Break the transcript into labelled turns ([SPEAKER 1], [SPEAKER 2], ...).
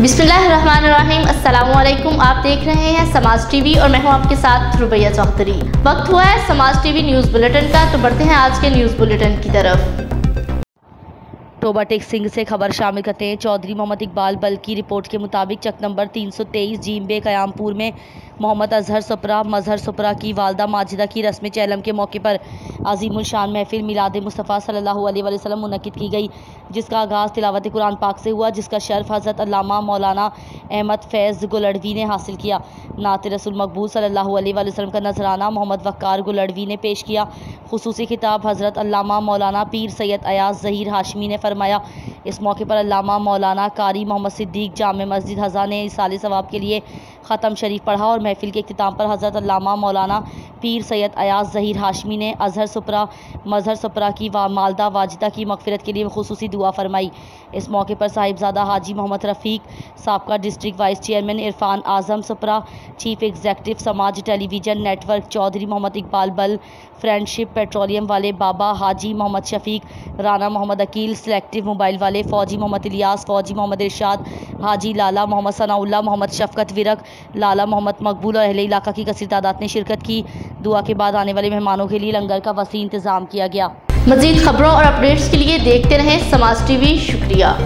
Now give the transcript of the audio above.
[SPEAKER 1] बिस्मिल्लाहिर्रहमानिर्रहीम। अस्सलामुअलैकुम। आप देख रहे हैं समाज टीवी और मैं हूं आपके साथ रुबैया चौधरी। वक्त हुआ है समाज टीवी न्यूज़ बुलेटिन का, तो बढ़ते हैं आज के न्यूज़ बुलेटिन की तरफ।
[SPEAKER 2] टोबा टेक सिंह से खबर शामिल करते हैं। चौधरी मोहम्मद इकबाल बल की रिपोर्ट के मुताबिक चक नंबर 323 जीम बे कयामपुर में मोहम्मद अजहर सुपरा मजहर सुपरा की वालदा माजिदा की रस्म चैलम के मौके पर अजीमुल शान महफिल मिलाद मुस्तफ़ा सल्लल्लाहु अलैहि वसल्लम मुनक्किद की गई, जिसका आगाज़ तिलावत कुरान पाक से हुआ, जिसका शर्फ हज़रत अल्लामा मौलाना अहमद फैज़ गुलड़वी ने हासिल किया। नात रसूल मकबूल सल्लल्लाहु अलैहि वसल्लम का नजराना मोहम्मद वक़ार गुलड़वी ने पेश किया। खुसूसी खिताब हज़रत अल्लामा मौलाना पीर सैयद अयाज ज़हीर हाशमी ने फरमाया। इस मौके पर अल्लामा मौलाना कारी मोहम्मद सिद्दीक जामे मस्जिद हज़ा ने इसाले सवाब के लिए ख़त्म शरीफ पढ़ा और महफिल के इख्तिताम पर हज़रत अल्लामा मौलाना पीर सैयद अयाज ज़हीर हाशमी ने अजहर सुपरा मजहर सुपरा की मालदा वाजिदा की मग़फ़िरत के लिए खुसूसी दुआ फरमाई। इस मौके पर साहिबजादा हाजी मोहम्मद रफ़ीक, साबका डिस्ट्रिक्ट वाइस चेयरमैन इरफान आज़म सुपरा, चीफ एग्जीक्यूटिव समाज टेलीविज़न नेटवर्क चौधरी मोहम्मद इकबाल बल, फ्रेंडशिप पेट्रोलियम वाले बाबा हाजी मोहम्मद शफीक, राना मोहम्मद अकील, सिलेक्टिव मोबाइल वाले फ़ौजी मोहम्मद इलियास, फ़ौजी मोहम्मद इरशाद, हाजी लाला मोहम्मद सनाउल्लाह, मोहम्मद शफ़कत विरक, लाला मोहम्मद मकबूल और अहले इलाका की कसीर तादाद ने शिरकत की। दुआ के बाद आने वाले मेहमानों के लिए लंगर का वसी इंतज़ाम किया गया।
[SPEAKER 1] मज़ीद खबरों और अपडेट्स के लिए देखते रहें समाज टीवी। शुक्रिया।